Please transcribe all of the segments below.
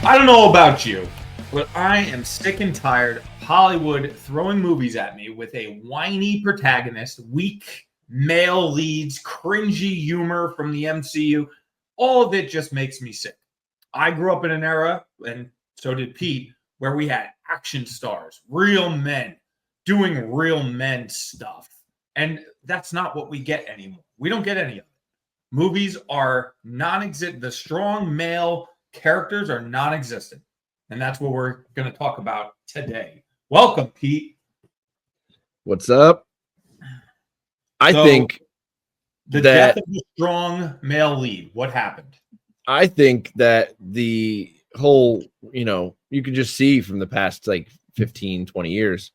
I don't know about you, but I am sick and tired of Hollywood throwing movies at me with a whiny protagonist, weak male leads, cringy humor from the MCU. All of it just makes me sick. I grew up in an era, and so did Pete, where we had action stars, real men doing real men stuff. And that's not what we get anymore. We don't get any of it. Movies are non-existent. The strong male characters are non-existent. And that's what we're going to talk about today. Welcome, Pete. What's up? I think the death of the strong male lead. What happened? I think that the whole, you can just see from the past like 15, 20 years,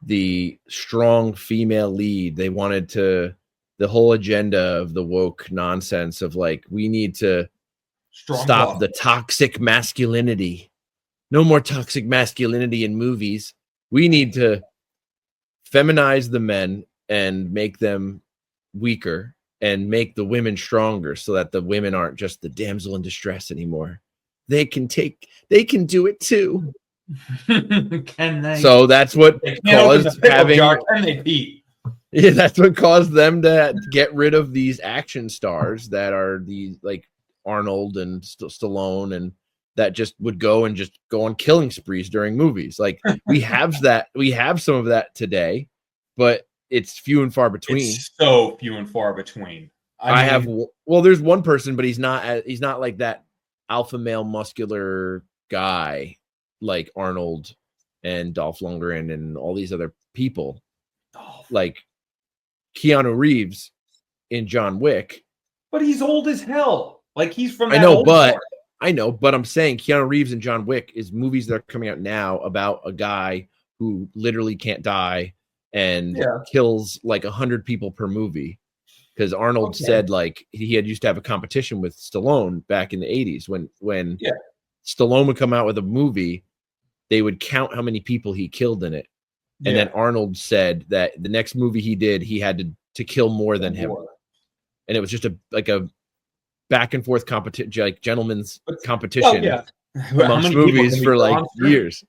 the strong female lead, they wanted to, the whole agenda of the woke nonsense of like, we need to stop the toxic masculinity. No more toxic masculinity in movies. We need to feminize the men and make them weaker and make the women stronger so that the women aren't just the damsel in distress anymore. They can do it too. Can they? So that's what caused having jar, can they, Pete? Yeah, that's what caused them to get rid of these action stars that are these like Arnold and Stallone, and that just would go on killing sprees during movies. Like we have some of that today, but it's few and far between. It's so few and far between. There's one person, but he's not like that alpha male muscular guy like Arnold and Dolph Lundgren and all these other people. Like Keanu Reeves in John Wick. But he's old as hell. Like he's from I know, but I'm saying Keanu Reeves and John Wick is movies that are coming out now about a guy who literally can't die and kills like 100 people per movie. Because Arnold said like he had used to have a competition with Stallone back in the 80s when Stallone would come out with a movie, they would count how many people he killed in it. And then Arnold said that the next movie he did, he had to kill more than him. And it was just a back and forth competition, like gentleman's competition amongst movies for like years.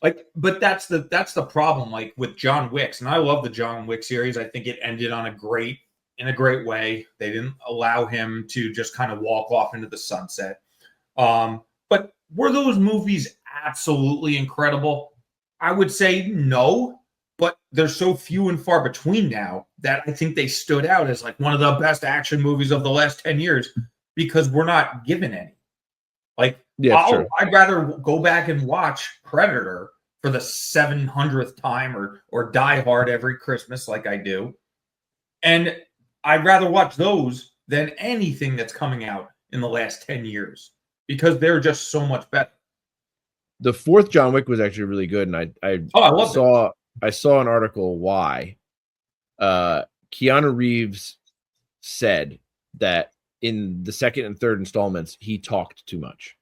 Like, but that's the problem. Like with John Wick's, and I love the John Wick series. I think it ended in a great way. They didn't allow him to just kind of walk off into the sunset. But were those movies absolutely incredible? I would say no, but they're so few and far between now that I think they stood out as like one of the best action movies of the last 10 years because we're not given any. Like, I'd rather go back and watch Predator for the 700th time or Die Hard every Christmas like I do. And I'd rather watch those than anything that's coming out in the last 10 years because they're just so much better. The fourth John Wick was actually really good, and I saw an article why Keanu Reeves said that in the second and third installments he talked too much.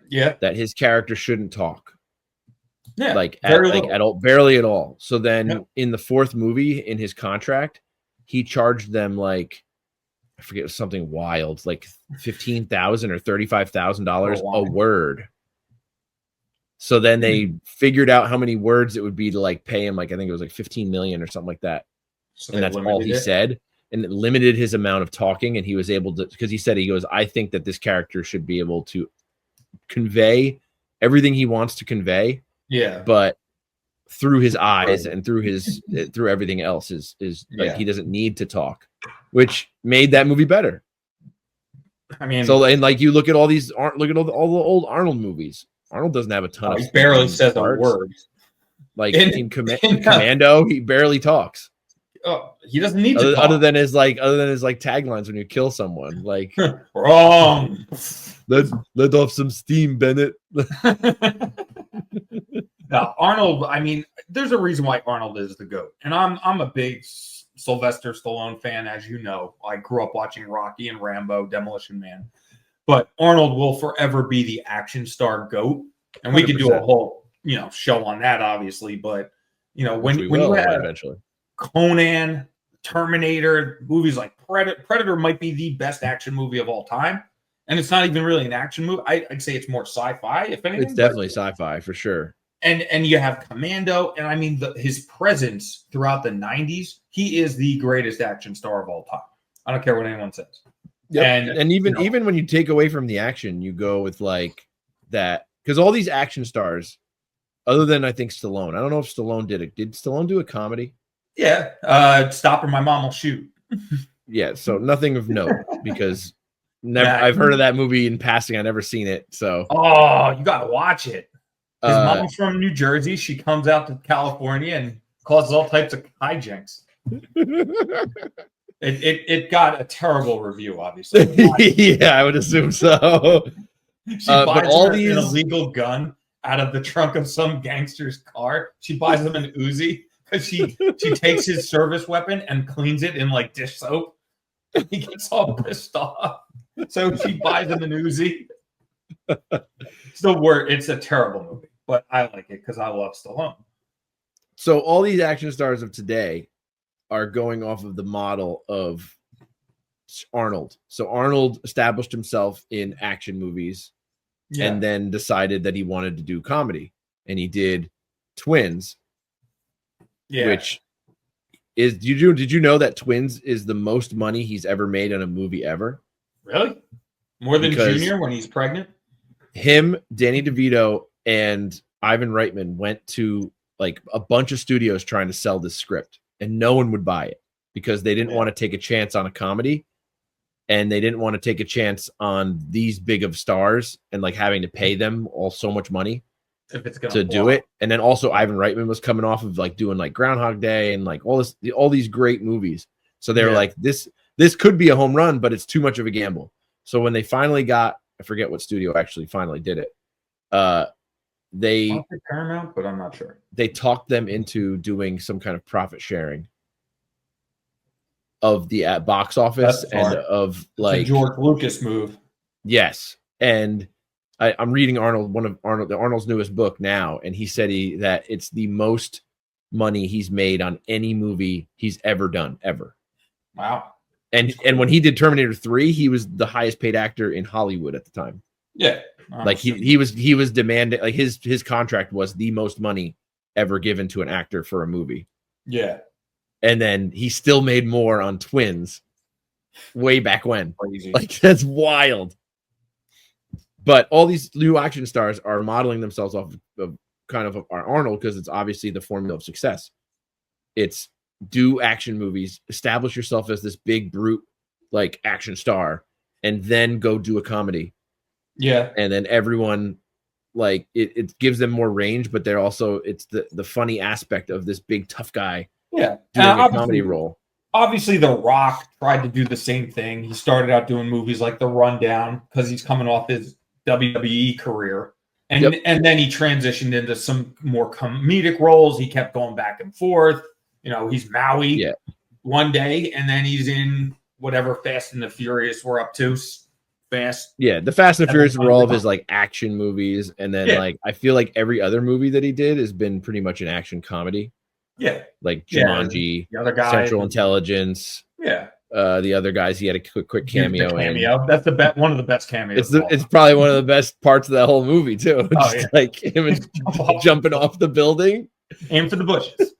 Yeah, that his character shouldn't talk. Yeah, barely at all. So then in the fourth movie, in his contract, he charged them like I forget something wild, like $15,000 or $35,000 a word. So then they figured out how many words it would be to like pay him. Like, I think it was like 15 million or something like that. So and that's all he said. And it limited his amount of talking. And he was able to, because he goes, I think that this character should be able to convey everything he wants to convey. Yeah. But through his eyes and through everything else is like, he doesn't need to talk, which made that movie better. I mean, so, and like you look at all the old Arnold movies. Arnold doesn't have a ton of. He barely says a word. Like in Commando, he barely talks. Oh, he doesn't need to talk. Other than his taglines when you kill someone, like wrong. Let off some steam, Bennett. Now, Arnold. I mean, there's a reason why Arnold is the GOAT, and I'm a big Sylvester Stallone fan, as you know. I grew up watching Rocky and Rambo, Demolition Man. But Arnold will forever be the action star GOAT. And we 100%. Could do a whole, show on that, obviously. But, when you have eventually Conan, Terminator, movies like Predator might be the best action movie of all time. and it's not even really an action movie. I'd say it's more sci-fi, if anything. It's definitely sci-fi for sure. And you have Commando, and I mean his presence throughout the 90s. He is the greatest action star of all time. I don't care what anyone says. Yep. And even when you take away from the action, you go with like that, because all these action stars, other than I think Stallone, I don't know if Stallone did it. Did Stallone do a comedy? Yeah, Stop or My Mom Will Shoot. Yeah, so nothing of note because I've heard of that movie in passing. I've never seen it. So you gotta watch it. His mom's from New Jersey. She comes out to California and causes all types of hijinks. It got a terrible review, obviously. Yeah, I would assume so. She buys an illegal gun out of the trunk of some gangster's car. She buys him an Uzi because she takes his service weapon and cleans it in like dish soap. He gets all pissed off. So she buys him an Uzi. It's a terrible movie, but I like it because I love Stallone. So all these action stars of today are going off of the model of Arnold. So Arnold established himself in action movies and then decided that he wanted to do comedy. And he did Twins, which is, did you know that Twins is the most money he's ever made on a movie ever? Really? More than Junior when he's pregnant? Him, Danny DeVito, and Ivan Reitman went to like a bunch of studios trying to sell this script, and no one would buy it because they didn't want to take a chance on a comedy, and they didn't want to take a chance on these big of stars and like having to pay them all so much money to do it. And then also Ivan Reitman was coming off of like doing like Groundhog Day and like all these great movies. So they were like, this could be a home run, but it's too much of a gamble. So when they finally got, I forget what studio actually finally did it. They Paramount, but I'm not sure. They talked them into doing some kind of profit sharing of the box office and of like a George Lucas move. Yes, and I'm reading Arnold's newest book now, and he said that it's the most money he's made on any movie he's ever done ever. Wow. And when he did Terminator 3, he was the highest paid actor in Hollywood at the time. Yeah. Like he was demanding, like his contract was the most money ever given to an actor for a movie. Yeah. And then he still made more on Twins way back when. Crazy. Like that's wild. But all these new action stars are modeling themselves off of kind of our Arnold because it's obviously the formula of success. It's do action movies, establish yourself as this big brute like action star, and then go do a comedy. Yeah. And then everyone like it gives them more range, but they're also it's the funny aspect of this big tough guy doing a comedy role. Obviously, The Rock tried to do the same thing. He started out doing movies like The Rundown because he's coming off his WWE career. And then he transitioned into some more comedic roles. He kept going back and forth. You know, he's Maui one day, and then he's in whatever Fast and the Furious we're up to. The Fast and Furious were all of his like action movies, and then like I feel like every other movie that he did has been pretty much an action comedy. Yeah, like Jumanji, the other guy, Central Intelligence. Yeah, the other guys he had a quick cameo. That's one of the best cameos. It's probably one of the best parts of that whole movie too. Like him jumping off the building, aim for the bushes.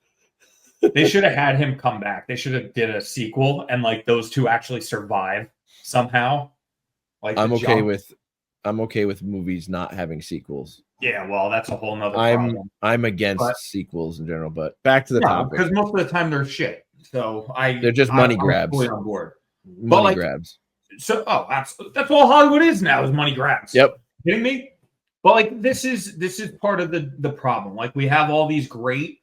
They should have had him come back. They should have did a sequel, and like those two actually survive somehow. Like I'm okay with movies not having sequels. Yeah, well, that's a whole nother problem. I'm against sequels in general, but back to the topic. Because most of the time they're shit. So they're just money grabs. Fully on board. Money grabs. So that's all Hollywood is now is money grabs. Yep. Kidding me? But like this is part of the problem. Like we have all these great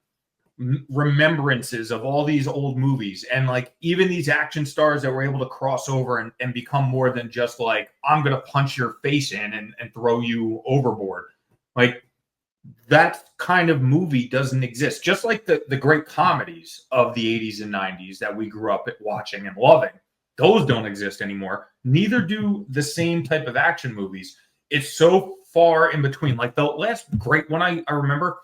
remembrances of all these old movies, and like even these action stars that were able to cross over and become more than just like I'm gonna punch your face in and throw you overboard. Like that kind of movie doesn't exist. Just like the great comedies of the 80s and 90s that we grew up watching and loving, those don't exist anymore. Neither do the same type of action movies. It's so far in between. Like the last great one I remember,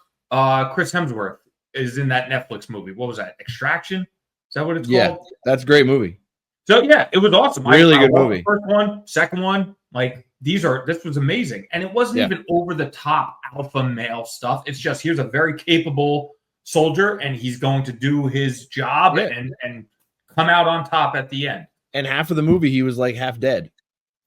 Chris Hemsworth is in that Netflix movie. What was that? Extraction? Is that what it's called? Yeah, that's a great movie. So yeah, it was awesome. Really good loved movie. the first one, second one, like this was amazing. And it wasn't even over the top alpha male stuff. It's just here's a very capable soldier and he's going to do his job and come out on top at the end. And half of the movie he was like half dead.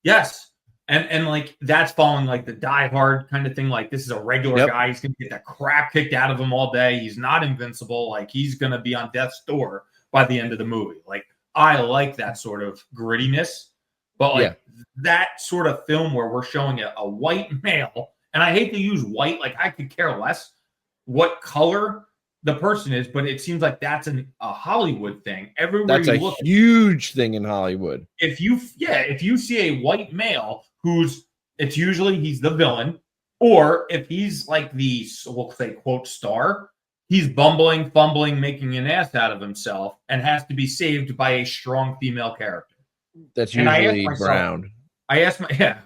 Yes. And like that's following like the Die Hard kind of thing. Like this is a regular guy. He's gonna get that crap kicked out of him all day. He's not invincible. Like he's gonna be on death's door by the end of the movie. Like I like that sort of grittiness, but like that sort of film where we're showing a white male, and I hate to use white. Like I could care less what color the person is, but it seems like that's a Hollywood thing. Everywhere that's you a look, huge thing in Hollywood. If you see a white male it's usually he's the villain, or if he's like the we'll say quote star, he's bumbling, fumbling, making an ass out of himself, and has to be saved by a strong female character. That's usually brown.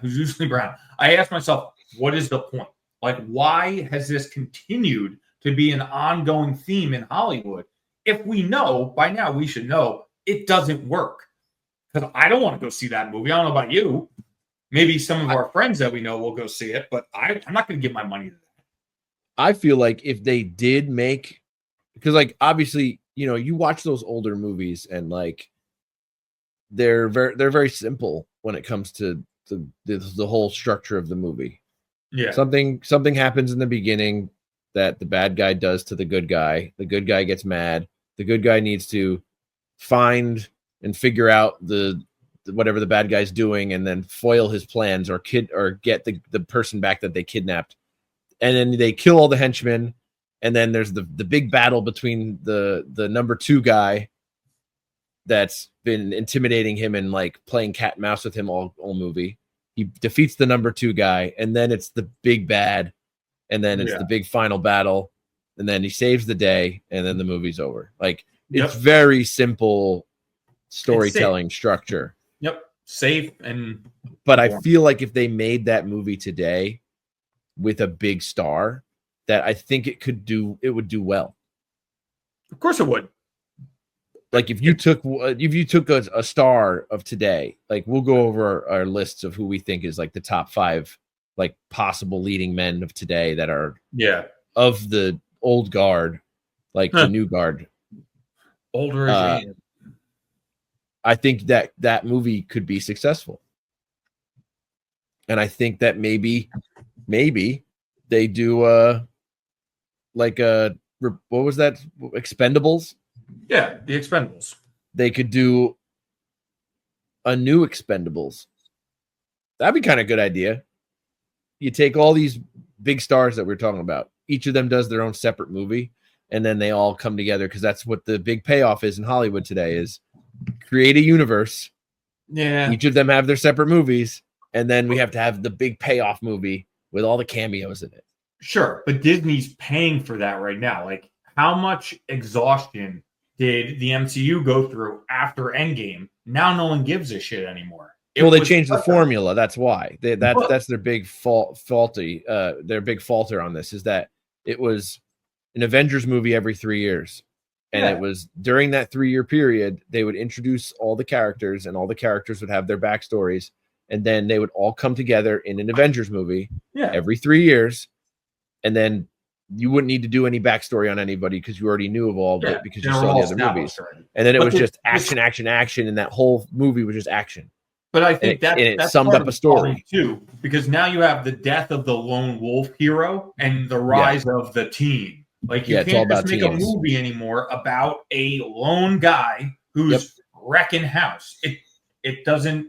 Who's usually brown. I asked myself, what is the point? Like, why has this continued to be an ongoing theme in Hollywood? If we know by now, we should know it doesn't work. Because I don't want to go see that movie. I don't know about you. Maybe some of our friends that we know will go see it, but I'm not going to give my money to that. I feel like if they did make, because like obviously, you know, you watch those older movies and like they're very simple when it comes to the whole structure of the movie. Yeah, something happens in the beginning that the bad guy does to the good guy. The good guy gets mad. The good guy needs to find and figure out whatever the bad guy's doing, and then foil his plans or get the person back that they kidnapped. And then they kill all the henchmen, and then there's the big battle between the number 2 guy that's been intimidating him and like playing cat and mouse with him all movie. He defeats the number 2 guy, and then it's the big bad, and then it's the big final battle, and then he saves the day, and then the movie's over. Like it's very simple storytelling structure. Safe but I feel like if they made that movie today with a big star, that I think it would do well. Of course it would. Like if you took a star of today, like we'll go over our lists of who we think is like the top 5 like possible leading men of today that are of the old guard, like the new guard. Older regime. I think that movie could be successful. And I think that maybe they do what was that? Expendables? Yeah, the Expendables. They could do a new Expendables. That'd be kind of a good idea. You take all these big stars that we're talking about. Each of them does their own separate movie, and then they all come together, because that's what the big payoff is in Hollywood today, is create a universe. Yeah. Each of them have their separate movies, and then we have to have the big payoff movie with all the cameos in it. Sure, but Disney's paying for that right now. Like, how much exhaustion did the MCU go through after Endgame? Now no one gives a shit anymore. They changed the formula. That's why. That's their big their big falter on this, is that it was an Avengers movie every 3 years. And it was during that 3-year period, they would introduce all the characters, and all the characters would have their backstories. And then they would all come together in an Avengers movie every 3 years. And then you wouldn't need to do any backstory on anybody, because you already knew of all of it, because you saw the other movies. Already. And then it was just action, and that whole movie was just action. But I think that summed up a story too, because now you have the death of the lone wolf hero and the rise of the team. Like you can't just make a movie anymore about a lone guy who's wrecking house. It doesn't,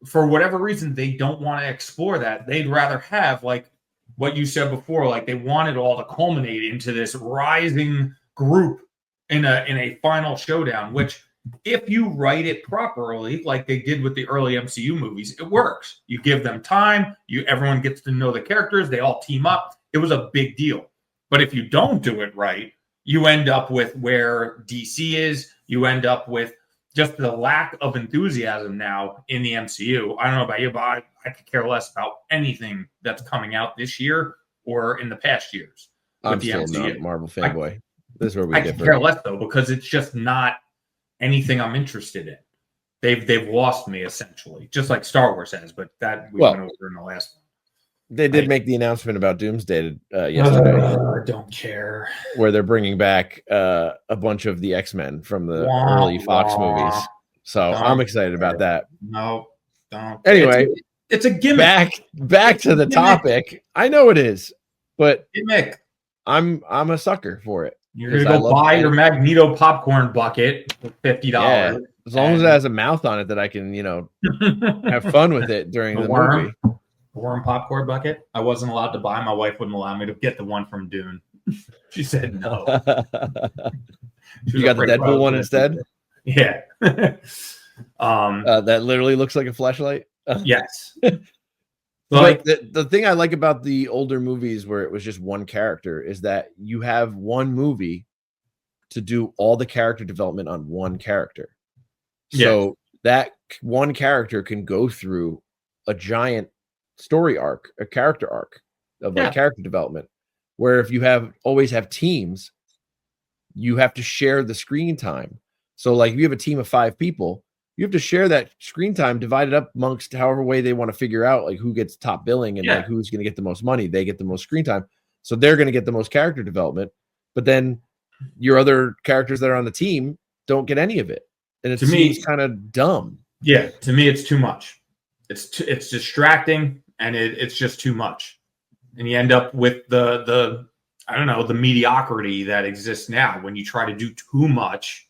for whatever reason, they don't want to explore that. They'd rather have, like what you said before, like they want it all to culminate into this rising group in a final showdown, which, if you write it properly, like they did with the early MCU movies, it works. You give them time, everyone gets to know the characters, they all team up. It was a big deal. But if you don't do it right, you end up with where DC is. You end up with just the lack of enthusiasm now in the MCU. I don't know about you, but I could care less about anything that's coming out this year or in the past years. I'm still not a Marvel fanboy. This is where we differ. I could care less, though, because it's just not anything I'm interested in. they've lost me essentially, just like Star Wars has. But that we went over in the last one. They did make the announcement about Doomsday yesterday. I don't care. Where they're bringing back a bunch of the X-Men from the early Fox movies. So I'm excited about that. No, don't. Anyway, it's a gimmick. Back to the topic. I know it is, but gimmick. I'm a sucker for it. You're gonna go buy your Magneto popcorn bucket for $50. Yeah, as long as it has a mouth on it that I can, have fun with it during the movie. Worm popcorn bucket. I wasn't allowed to buy. My wife wouldn't allow me to get the one from Dune. She said no. You got the Deadpool one instead? Yeah. That literally looks like a flashlight. Yes. But the thing I like about the older movies where it was just one character is that you have one movie to do all the character development on one character. So that one character can go through a giant story arc, a character arc of like character development, where if you always have teams, you have to share the screen time. So like if you have a team of 5 people, you have to share that screen time divided up amongst however way they want to figure out like who gets top billing and like who's going to get the most money. They get the most screen time, so they're going to get the most character development, but then your other characters that are on the team don't get any of it, and it seems kind of dumb. Yeah, to me it's too much. It's distracting, and it's just too much, and you end up with the I don't know, the mediocrity that exists now when you try to do too much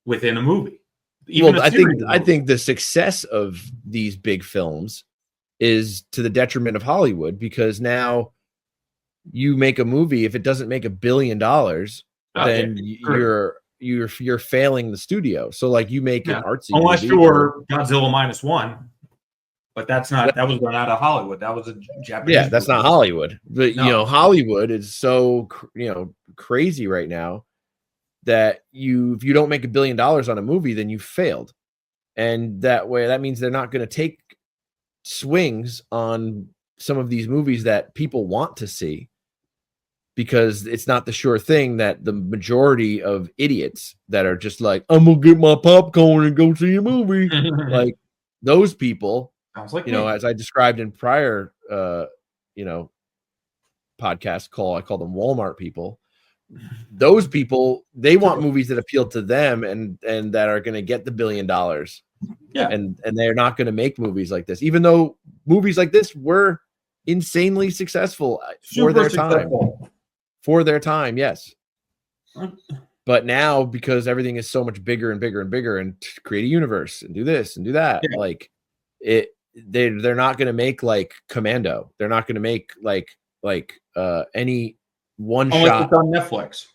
within a movie. I think the success of these big films is to the detriment of Hollywood, because now you make a movie, if it doesn't make $1 billion, then you're failing the studio. So like you make an artsy unless movie, you're Godzilla -1. But that was done out of Hollywood. That was a Japanese. Yeah, that's not Hollywood. But Hollywood is so crazy right now that if you don't make $1 billion on a movie, then you failed. And that means they're not going to take swings on some of these movies that people want to see, because it's not the sure thing that the majority of idiots that are just like, I'm gonna get my popcorn and go see a movie, like those people. Sounds like as I described in prior podcast call, I call them Walmart people. Those people, they want movies that appeal to them and that are going to get the $1 billion. Yeah. And they're not going to make movies like this, even though movies like this were insanely successful for their time. Yes. But now, because everything is so much bigger and bigger and bigger, and create a universe and do this and do that, like they're not going to make like Commando. They're not going to make like any one shot. It's on Netflix.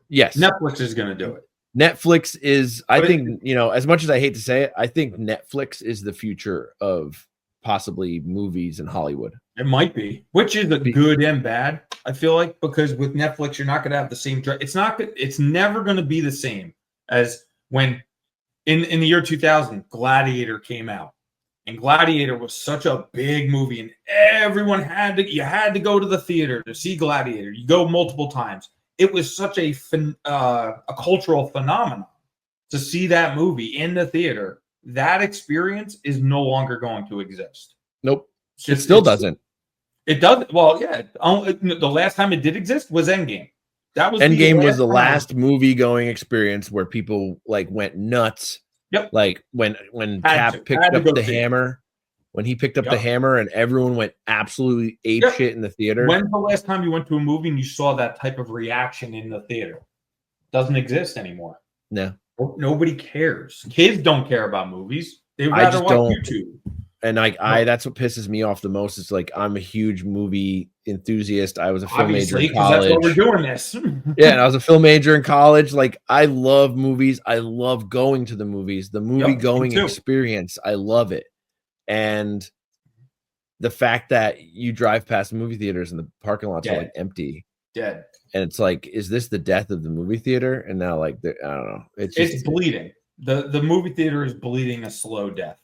Yes, Netflix is going to do it. Netflix is, I think, as much as I hate to say it, I think Netflix is the future of possibly movies in Hollywood. It might be, which is a good and bad. I feel like, because with Netflix, you're not going to have the same. It's never going to be the same as when in the year 2000, Gladiator came out. And Gladiator was such a big movie, and everyone had to go to the theater to see Gladiator. You go multiple times. It was such a cultural phenomenon to see that movie in the theater. That experience is no longer going to exist. Nope. It still doesn't. It does. Well, yeah. The last time it did exist was Endgame. Endgame was the last movie going experience where people like went nuts. Yep. Like when Cap picked up the hammer, when he picked up the hammer and everyone went absolutely ape shit in the theater. When's the last time you went to a movie and you saw that type of reaction in the theater? Doesn't exist anymore. No. Nobody cares. Kids don't care about movies. They rather watch YouTube. And that's what pisses me off the most. It's like, I'm a huge movie enthusiast. I was a film major in college. That's why we're doing this. Yeah, and I was a film major in college. Like, I love movies. I love going to the movies. The movie going experience. I love it. And the fact that you drive past movie theaters and the parking lots are like empty. Dead. And it's like, is this the death of the movie theater? And now, like, I don't know. It's bleeding. The movie theater is bleeding a slow death.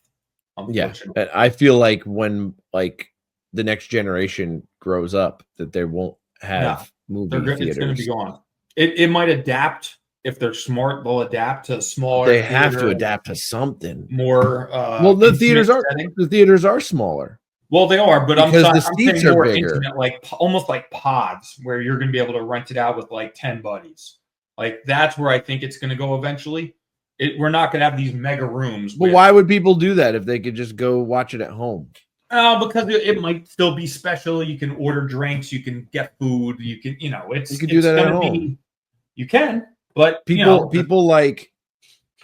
Yeah, and I feel like when like the next generation grows up, that they won't have movie theaters. It's going to be gone. It might adapt if they're smart, they'll adapt to smaller. They have to theater, adapt to something. more. Well, the theaters are smaller. Well, they are, but because I'm the saying seats are more bigger. intimate, like almost like pods, where you're going to be able to rent it out with like 10 buddies. Like that's where I think it's going to go eventually. We're not going to have these mega rooms. But why would people do that if they could just go watch it at home? Because it might still be special. You can order drinks, you can get food, you can you can do that at home. You can, but people like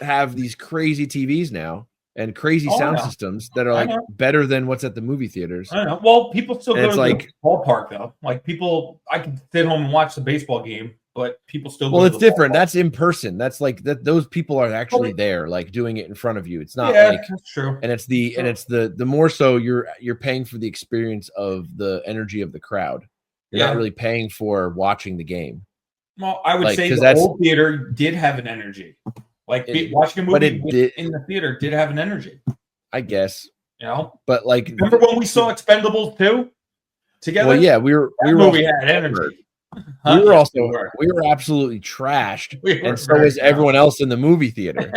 have these crazy TVs now. And crazy sound systems that are like better than what's at the movie theaters. I know. Well, people still go to like, the ballpark though. Like I can sit home and watch the baseball game, but people still. Well, it's different. That's in person. That's like that. Those people are actually there, like doing it in front of you. It's not like that's true. And it's the more so you're paying for the experience of the energy of the crowd. You're not really paying for watching the game. Well, I would say the old theater did have an energy. Like watching a movie in the theater did have an energy. I guess. But like remember when we saw Expendables 2 together? Well, yeah, we were had energy. We were absolutely trashed. And so was everyone else in the movie theater.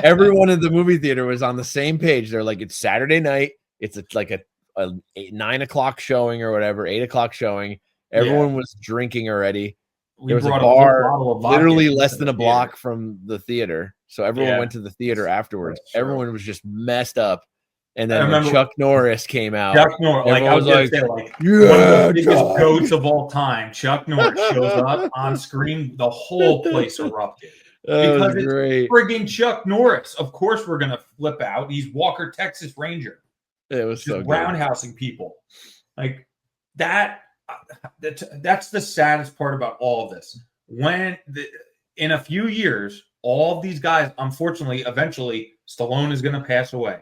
Everyone in the movie theater was on the same page. They're like, it's Saturday night. It's like a 9 o'clock showing or whatever, 8 o'clock showing. Everyone was drinking already. There was a bar literally less than a block from the theater. So everyone went to the theater afterwards. Everyone was just messed up. And then when Chuck Norris came out, Chuck Norris, like I was going to say, like one of the biggest goats of all time, Chuck Norris shows up on screen, the whole place erupted. Because it's frigging Chuck Norris. Of course we're going to flip out. He's Walker, Texas Ranger. It was so roundhousing people. Like that. That's the saddest part about all of this. In a few years, all of these guys, unfortunately, eventually, Stallone is going to pass away.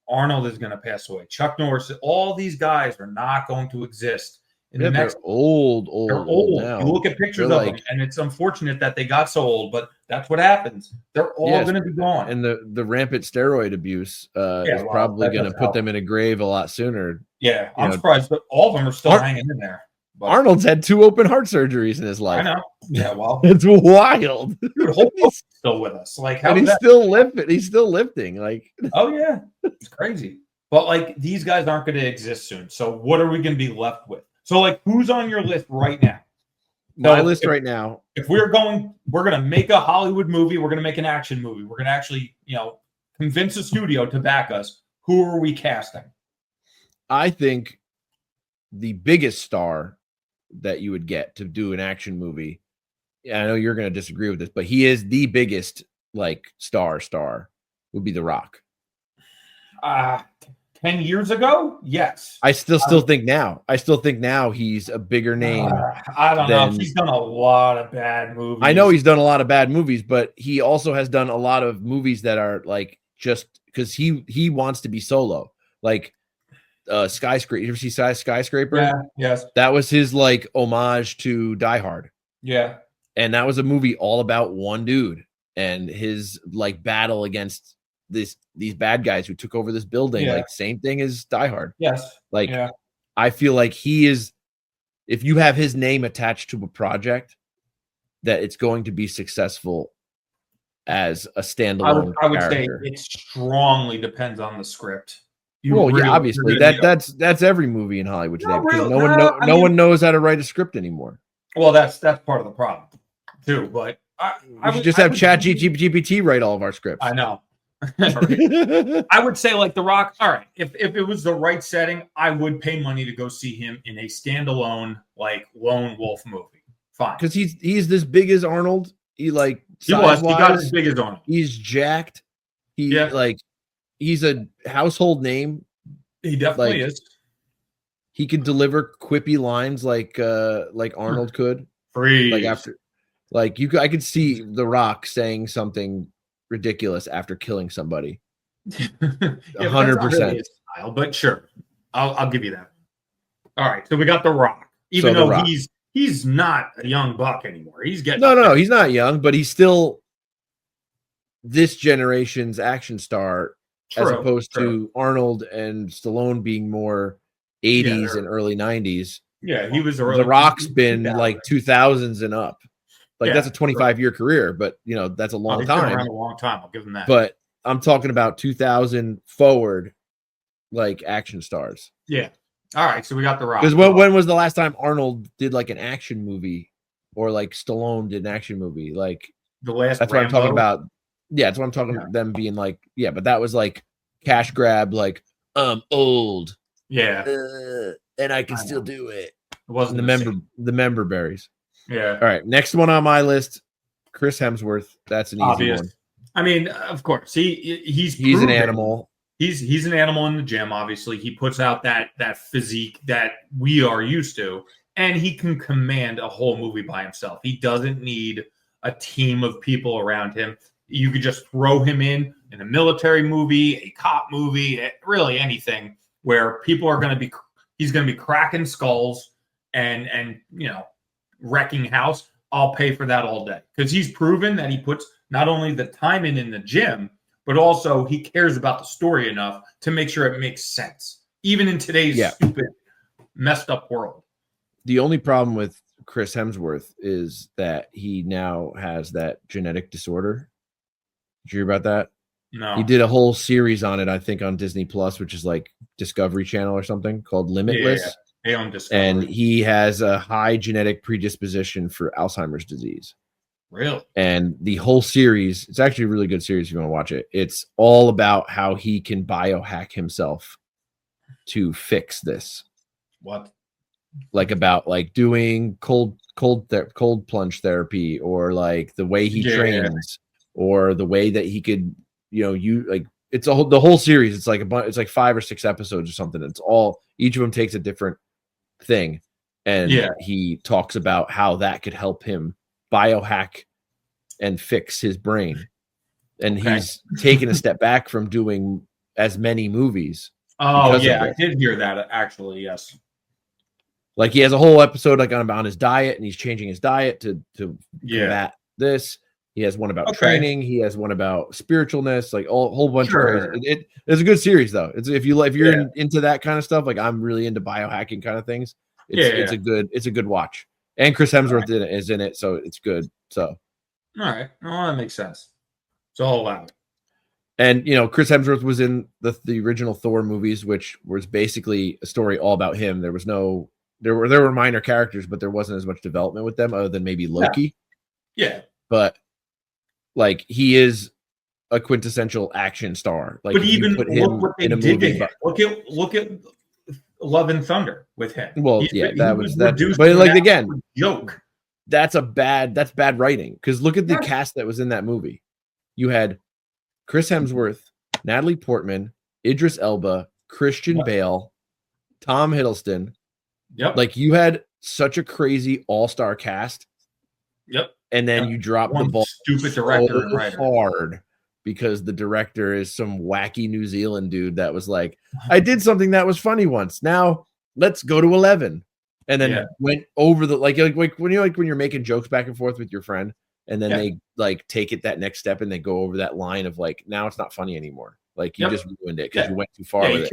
Arnold is going to pass away. Chuck Norris, all these guys are not going to exist. They're old. They're old. Now. You look at pictures of them, and it's unfortunate that they got so old, but that's what happens. They're all going to be gone. And the rampant steroid abuse is probably going to put them in a grave a lot sooner. Yeah, I'm surprised, but all of them are still hanging in there. But Arnold's had 2 open heart surgeries in his life. I know. Yeah, well, it's wild. Dude, Hulk's still with us. Like, how? And he's still lifting. He's still lifting. Like, oh yeah, it's crazy. But like, these guys aren't going to exist soon. So what are we going to be left with? So like, who's on your list right now? My list right now. If we're going to make a Hollywood movie. We're going to make an action movie. We're going to actually, convince a studio to back us. Who are we casting? I think the biggest star that you would get to do an action movie. I know you're going to disagree with this, but he is the biggest like star would be The Rock. 10 years ago? Yes. I still think now he's a bigger name. I don't know. He's done a lot of bad movies. I know he's done a lot of bad movies, but he also has done a lot of movies that are like just because he wants to be solo. Like Skyscraper. You ever see Skyscraper? Yeah, yes. That was his like homage to Die Hard. Yeah. And that was a movie all about one dude and his like battle against these bad guys who took over this building. Like same thing as Die Hard. Yes. Like I feel like he is, if you have his name attached to a project, that it's going to be successful as a standalone I would character. say it strongly depends on the script. Obviously that's every movie in Hollywood today because no one knows how to write a script anymore. Well, that's part of the problem too. But we should just have ChatGPT write all of our scripts. I know. I would say like The Rock. All right, if it was the right setting, I would pay money to go see him in a standalone like lone wolf movie. Fine, because he's this big as Arnold. He got as big as Arnold. He's jacked. He's a household name. He definitely is. He could deliver quippy lines like Arnold could. Freeze. I could see The Rock saying something ridiculous after killing somebody. 100%. But sure, I'll give you that. All right, so we got The Rock. Even though he's not a young buck anymore. He's getting no, he's not young, but he's still this generation's action star. As opposed to Arnold and Stallone being more 80s and early 90s. Yeah, he was The Rock's been like 2000s and up. Like that's a 25-year career, but you know, that's a long He's been time. around a long time. I'll give him that. But I'm talking about 2000 forward, like action stars. Yeah. All right. So we got The Rock. Because when was the last time Arnold did like an action movie, or like Stallone did an action movie? Like the last. That's Rambo? what I'm talking about. Yeah, that's what I'm talking about. Them being like, yeah, but that was like cash grab. Like I'm old. Yeah. And I can still do it. It wasn't the member berries. Yeah. All right. Next one on my list, Chris Hemsworth. That's an easy one. I mean, of course, he's an animal. He's an animal in the gym. Obviously, he puts out that physique that we are used to, and he can command a whole movie by himself. He doesn't need a team of people around him. You could just throw him in a military movie, a cop movie, really anything where people are going to be. He's going to be cracking skulls and you know, wrecking house. I'll pay for that all day because he's proven that he puts not only the time in the gym, but also he cares about the story enough to make sure it makes sense, even in today's stupid, messed up world. The only problem with Chris Hemsworth is that he now has that genetic disorder. Did you hear about that? No. He did a whole series on it, I think, on Disney Plus, which is like Discovery Channel or something, called Limitless. Yeah. They own Discovery. And he has a high genetic predisposition for Alzheimer's disease. Really? And the whole series, it's actually a really good series if you want to watch it. It's all about how he can biohack himself to fix this. What? Like about like doing cold plunge therapy, or like the way he trains, or the way that he could, you know, it's the whole series. It's like it's like 5 or 6 episodes or something. It's all, each of them takes a different thing, and he talks about how that could help him biohack and fix his brain. And he's taken a step back from doing as many movies. Oh yeah, I did hear that actually. Yes. Like he has a whole episode like on his diet, and he's changing his diet to combat this. He has one about training. He has one about spiritualness, like a whole bunch of crazy. It's a good series though. It's if you're into that kind of stuff, like I'm really into biohacking kind of things. It's a good watch. And Chris Hemsworth is in it, so it's good. So all right, well that makes sense. It's all allowed. And you know, Chris Hemsworth was in the original Thor movies, which was basically a story all about him. There were minor characters, but there wasn't as much development with them other than maybe Loki. Yeah. But like he is a quintessential action star. Like, but even look what they did to him. Look at Love and Thunder with him. Well, that was that. But like again, joke. That's bad writing. Because look at the cast that was in that movie. You had Chris Hemsworth, Natalie Portman, Idris Elba, Christian Bale, Tom Hiddleston. Yep. Like you had such a crazy all-star cast. Yep. And then you drop the ball stupid director and writer hard because the director is some wacky New Zealand dude that was like, I did something that was funny once. Now let's go to 11. And then went over the like when you're making jokes back and forth with your friend, and then they like take it that next step and they go over that line of like, now it's not funny anymore. Like you just ruined it because you went too far with it.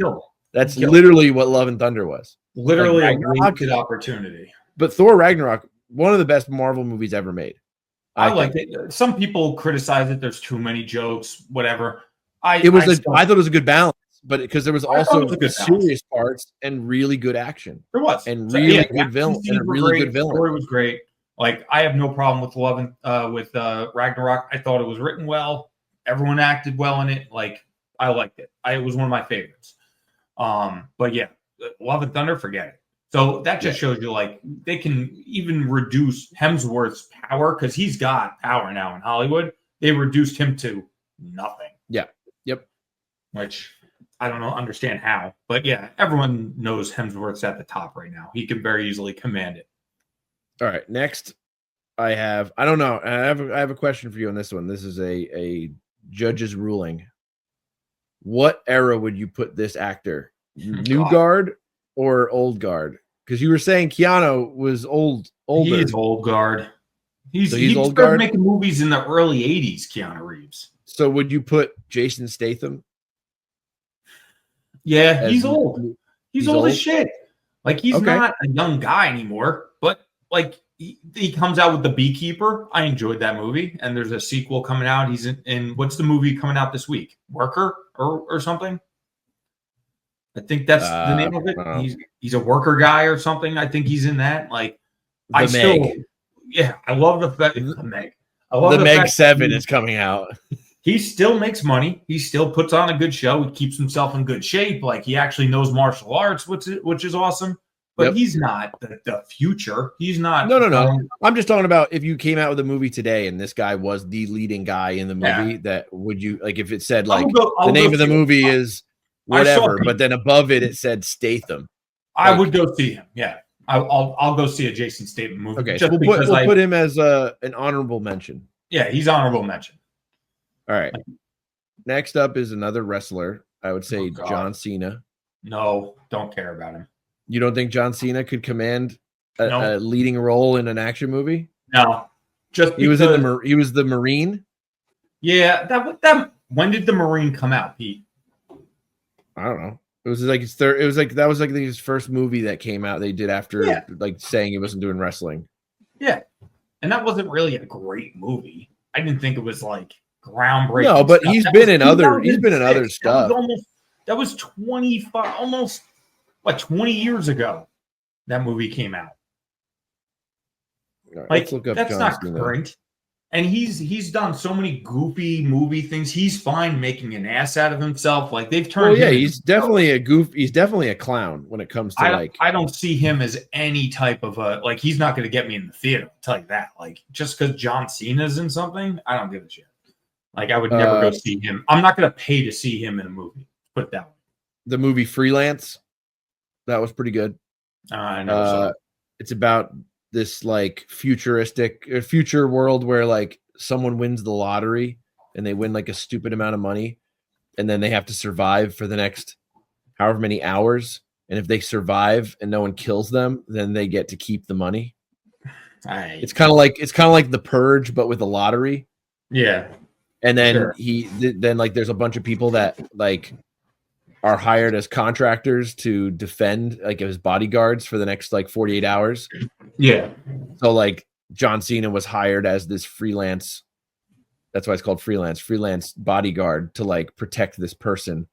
That's literally what Love and Thunder was. Literally like, a wasted opportunity. But Thor Ragnarok, one of the best Marvel movies ever made. I liked it. Some people criticize it. There's too many jokes, whatever. I thought it was a good balance, but because there was also serious parts and really good action. There was. And really good villain. And a really good villain. The story was great. Like I have no problem with with Ragnarok. I thought it was written well. Everyone acted well in it. Like I liked it. It was one of my favorites. But yeah, Love and Thunder, forget it. So that just shows you, like, they can even reduce Hemsworth's power because he's got power now in Hollywood. They reduced him to nothing. Yeah. Yep. Which I don't understand how. But yeah, everyone knows Hemsworth's at the top right now. He can very easily command it. All right. Next, I don't know. I have a question for you on this one. This is a judge's ruling. What era would you put this actor? New guard or old guard? Because you were saying Keanu was older. He is old guard. He's old guard, making movies in the early 80s, Keanu Reeves. So would you put Jason Statham? Yeah, he's old. He's old as shit. Like he's not a young guy anymore, but like he comes out with The Beekeeper. I enjoyed that movie, and there's a sequel coming out. He's in what's the movie coming out this week? Worker or something. I think that's the name of it. He's a worker guy or something. I think he's in that. Like I love the Meg. I love the Meg 7 is coming out. He still makes money. He still puts on a good show. He keeps himself in good shape. Like he actually knows martial arts, which is awesome. But he's not the future. He's not. No. I'm just talking about if you came out with a movie today and this guy was the leading guy in the movie, that would you like if it said like the name of the movie is whatever, but then above it said Statham. I would go see him. Yeah, I'll go see a Jason Statham movie. Okay, so we'll put him as an honorable mention. Yeah, he's honorable mention. All right. Next up is another wrestler. I would say John Cena. No, don't care about him. You don't think John Cena could command a leading role in an action movie? No, just he was the Marine. Yeah, that. When did the Marine come out, Pete? I don't know. It was like his third. It was like that was like his first movie that came out. They did after like saying he wasn't doing wrestling. Yeah, and that wasn't really a great movie. I didn't think it was like groundbreaking. No, but he's been in other stuff. That was 25, almost 20 years ago. That movie came out. Right, like that's John not Cena. current. And he's done so many goofy movie things. He's fine making an ass out of himself. Like they've turned. Oh yeah, he's definitely a goof. He's definitely a clown when it comes to I don't see him as any type of a like. He's not going to get me in the theater. I'll tell you that. Like just because John Cena's in something, I don't give a shit. Like I would never go see him. I'm not going to pay to see him in a movie. Put it that way. The movie Freelance, that was pretty good. I know. It's about this like future world where like someone wins the lottery and they win like a stupid amount of money and then they have to survive for the next however many hours, and if they survive and no one kills them, then they get to keep the money. It's kind of like The Purge but with a lottery. Yeah. And then then like there's a bunch of people that like are hired as contractors to defend like his bodyguards for the next like 48 hours. Yeah. So like John Cena was hired as this freelance. That's why it's called freelance bodyguard to like protect this person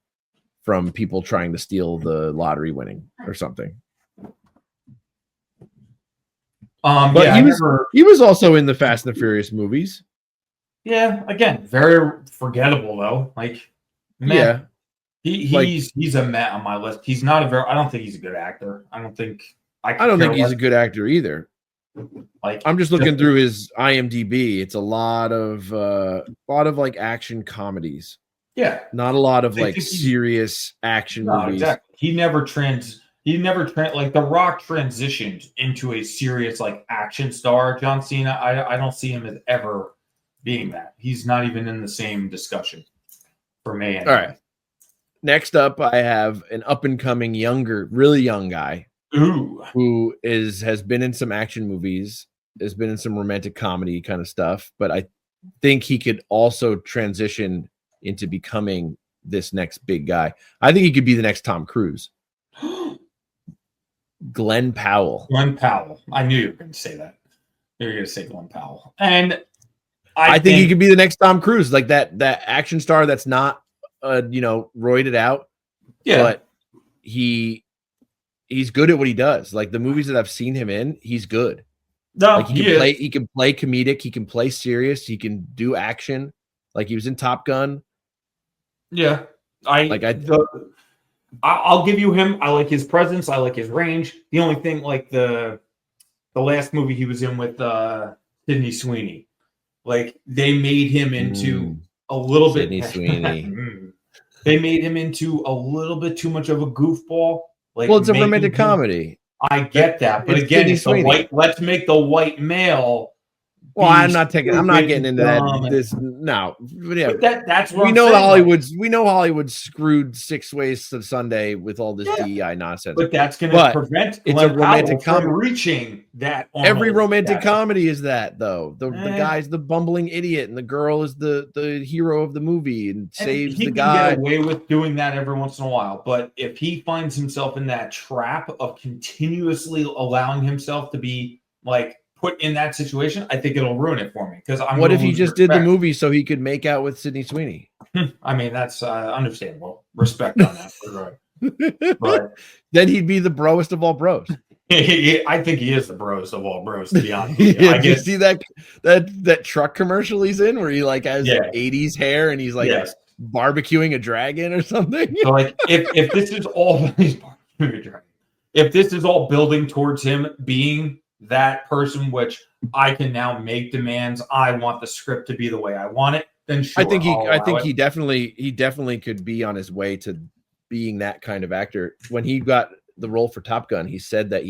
from people trying to steal the lottery winning or something. But he was also in the Fast and the Furious movies. Yeah. Again, very forgettable though. Like, man. Yeah. He's a Met on my list. He's not I don't think he's a good actor. I don't think he's a good actor either. Like I'm just looking through his IMDb. It's a lot of like action comedies. Yeah. Not a lot of like serious action movies. Exactly. He never like The Rock transitioned into a serious like action star. John Cena, I don't see him as ever being that. He's not even in the same discussion for me. Anyway. All right. Next up, I have an up-and-coming, really young guy who has been in some action movies, has been in some romantic comedy kind of stuff, but I think he could also transition into becoming this next big guy. I think he could be the next Tom Cruise. Glenn Powell. I knew you were going to say that. You were going to say Glenn Powell. And I think he could be the next Tom Cruise, like that action star that's not roided out. Yeah, but he's good at what he does. Like the movies that I've seen him in, he's good. No, like he can play comedic, he can play serious, he can do action. Like he was in Top Gun. Yeah. I'll give you him. I like his presence, I like his range. The only thing, like the last movie he was in with Sydney Sweeney, like they made him into a little Sydney bit Sweeney. They made him into a little bit too much of a goofball. Like, well, it's a romantic comedy. I get that, but again, it's the white. Let's make the white male. Well, I'm not getting into that. No, yeah. But that's what we know. Hollywood's screwed 6 ways to Sunday with all this DEI nonsense. But that's going to prevent it's a romantic comedy reaching that. Every romantic comedy is that though. The guy's the bumbling idiot, and the girl is the hero of the movie and saves the guy. He can get away with doing that every once in a while, but if he finds himself in that trap of continuously allowing himself to be like put in that situation, I think it'll ruin it for me because I'm. What if he just did the movie so he could make out with Sydney Sweeney? I mean, that's understandable. Respect on that, for right. But then he'd be the broest of all bros. I think he is the bros of all bros, to be honest. Yeah, I guess. You see that truck commercial he's in where he like has Yeah. like 80s hair and he's like barbecuing a dragon or something. So like if this is all if this is all building towards him being that person, which I can now make demands, I want the script to be the way I want it, then sure. I think he definitely could be on his way to being that kind of actor. When he got the role for Top Gun, he said that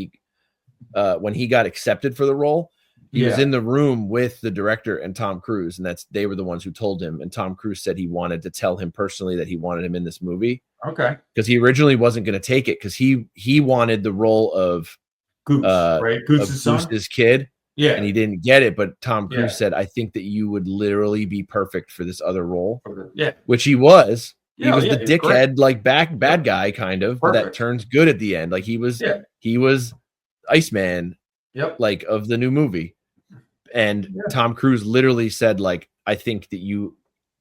when he got accepted for the role, he was in the room with the director and Tom Cruise, and they were the ones who told him. And Tom Cruise said he wanted to tell him personally that he wanted him in this movie. Okay, because he originally wasn't going to take it because he wanted the role of Goose, right? Goose's kid. Yeah. And he didn't get it, but Tom Cruise said, I think that you would literally be perfect for this other role. Yeah. Which he was. He was the dickhead, great. like bad guy kind of, that turns good at the end. Like he was Iceman, like of the new movie. And Tom Cruise literally said, like, I think that you,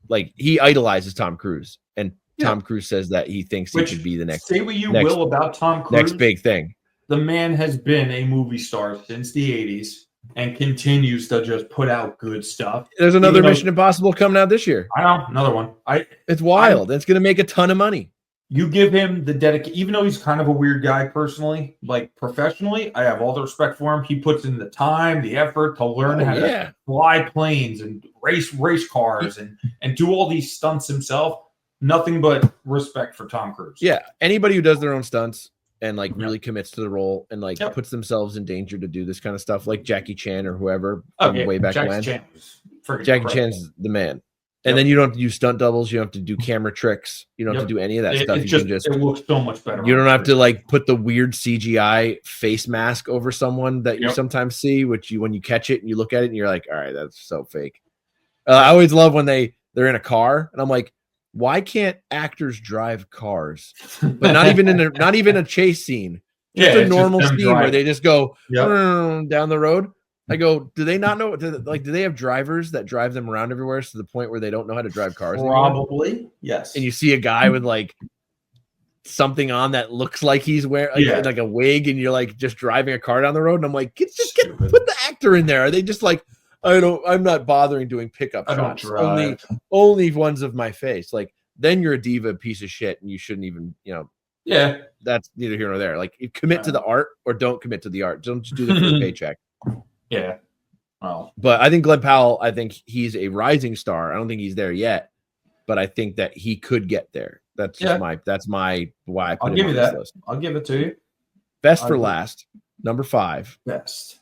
like, he idolizes Tom Cruise. And Tom Cruise says that he thinks he could be the next. Say what you will about Tom Cruise. Next big thing. The man has been a movie star since the 80s and continues to just put out good stuff. There's another Mission Impossible coming out this year. I know, another one. It's wild. It's going to make a ton of money. You give him the dedication, even though he's kind of a weird guy personally, like professionally, I have all the respect for him. He puts in the time, the effort to learn how to fly planes and race cars and do all these stunts himself. Nothing but respect for Tom Cruise. Yeah. Anybody who does their own stunts and like really commits to the role and like puts themselves in danger to do this kind of stuff, like Jackie Chan or whoever way back when. Jackie Chan's the man. And then you don't have to use stunt doubles. You don't have to do camera tricks. You don't have to do any of that stuff. It looks so much better. You don't have to like put the weird CGI face mask over someone that you sometimes see, which when you catch it and you look at it and you're like, all right, that's so fake. I always love when they're in a car and I'm like, why can't actors drive cars? But not even a chase scene. Just a normal scene where they just go down the road. I go, do they not know? Do they have drivers that drive them around everywhere to the point where they don't know how to drive cars? Probably, anymore? Yes. And you see a guy with like something on that looks like he's wearing like a wig, and you're like just driving a car down the road, and I'm like, put the actor in there. Are they just like, I'm not bothering doing pickup shots. Only ones of my face. Like, then you're a diva piece of shit, and you shouldn't even, Yeah. That's neither here nor there. Like, you commit to the art or don't commit to the art. Don't just do the first paycheck. Yeah. Well, but I think Glenn Powell, I think he's a rising star. I don't think he's there yet, but I think that he could get there. That's just why I put him on this list. I'll give it to you. Best for last, number 5. Best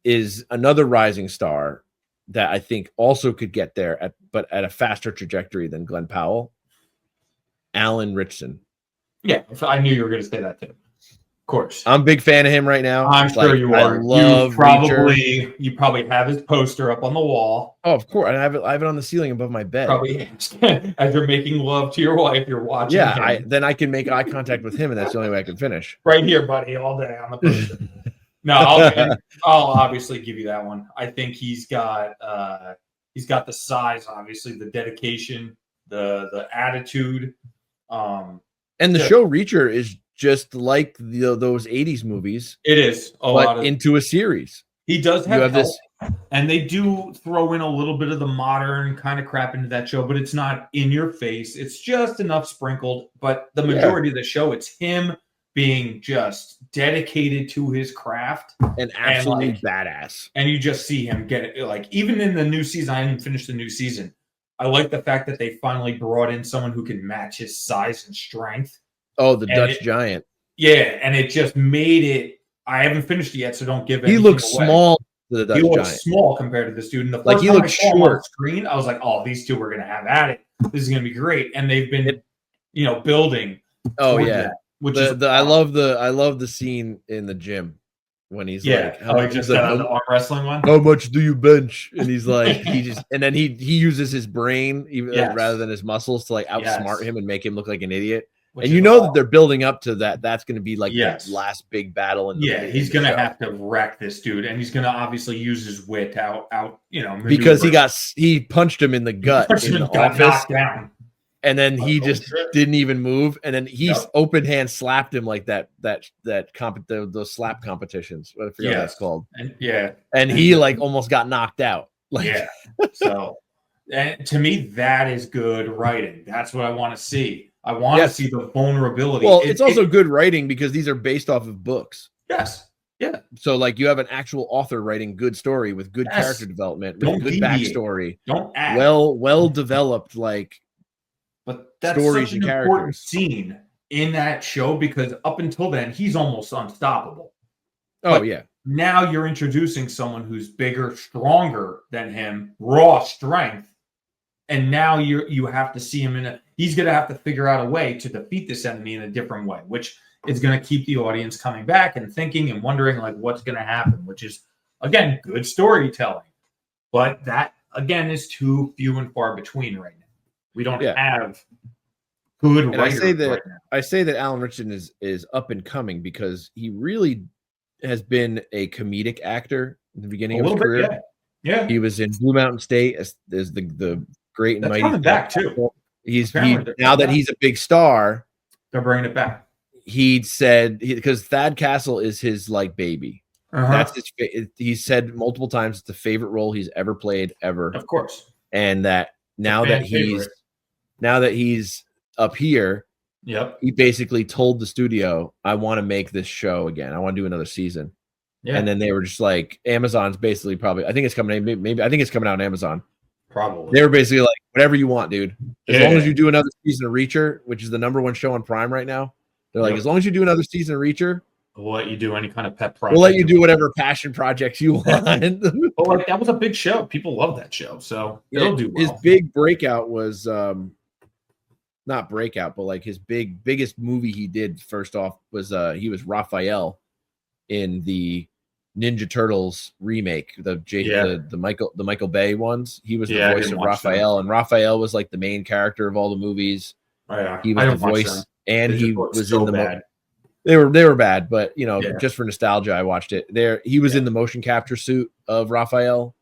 is another rising star that I think also could get there but at a faster trajectory than Glenn Powell. Alan Ritchson. Yeah, I knew you were going to say that too. Of course. I'm a big fan of him right now. I'm sure you are. I love you probably have his poster up on the wall. Oh, of course. I have it on the ceiling above my bed. Probably as you're making love to your wife, you're watching. Yeah, then I can make eye contact with him, and that's the only way I can finish. Right here, buddy, all day on the poster. No, I'll obviously give you that one. I think he's got the size, obviously, the dedication, the attitude. And the show Reacher is just like those 80s movies. It is into a series. He does have this, and they do throw in a little bit of the modern kind of crap into that show, but it's not in your face. It's just enough sprinkled. But the majority of the show, it's him being just dedicated to his craft and absolutely badass. And you just see him get it. Like, even in the new season, I haven't finished the new season. I like the fact that they finally brought in someone who can match his size and strength. Oh, the Dutch giant. Yeah, and it just made it. I haven't finished it yet, so don't give it. He looks small to the Dutch giant. He looks small compared to this dude. And the first time I saw him on the screen, I was like, "Oh, these two are going to have at it. This is going to be great." And they've been, building. Oh yeah, that, which is I love the scene in the gym when he's like, he just got on the arm wrestling one. How much do you bench? And he's like, and then he uses his brain rather than his muscles to like outsmart him and make him look like an idiot. And you know that they're building up to that. That's going to be like Yes. the last big battle. He's going to have to wreck this dude, and he's going to obviously use his wit out. Because he punched him in the gut in the office, down. And then he just didn't even move, and then he open hand slapped him like those slap competitions. I forget what that's called. And he like almost got knocked out. So, and to me, that is good writing. That's what I want to see. I want to see the vulnerability. Well, it's also good writing because these are based off of books. Yes. Yeah. So, like, you have an actual author writing good story with good character development, with good backstory. Don't add. Well developed, like, but that's stories such an and important characters. Scene in that show because up until then, he's almost unstoppable. Oh, yeah. Now you're introducing someone who's bigger, stronger than him, raw strength. And now you have to see him he's going to have to figure out a way to defeat this enemy in a different way, which is going to keep the audience coming back and thinking and wondering like what's going to happen, which is, again, good storytelling. But that, again, is too few and far between right now. We don't have good writers right now. I say that Alan Richardson is up and coming because he really has been a comedic actor in the beginning of his career. Yeah. He was in Blue Mountain State as the great and mighty. Coming back too. Now that he's a big star, they're bringing it back. He said because Thad Castle is his like baby. That's he said multiple times it's the favorite role he's ever played ever. Of course. And that now that he's up here, he basically told the studio, I want to make this show again. I want to do another season. Yeah. And then they were just like, Amazon's basically probably, I think it's coming out on Amazon. Probably. They were basically like, whatever you want, dude. As long as you do another season of Reacher, which is the #1 show on Prime right now. They're like, as long as you do another season of Reacher, we'll let you do any kind of pet project. We'll let you do whatever passion projects you want. But like that was a big show. People love that show. So it'll do well. His big breakout was not breakout, but like his biggest movie he did first off was he was Raphael in the Ninja Turtles remake, the Michael Bay ones. He was the voice of Raphael, and Raphael was like the main character of all the movies. Oh, yeah. He was the voice, and he was so in the bad. They were bad, but just for nostalgia, I watched it. He was in the motion capture suit of Raphael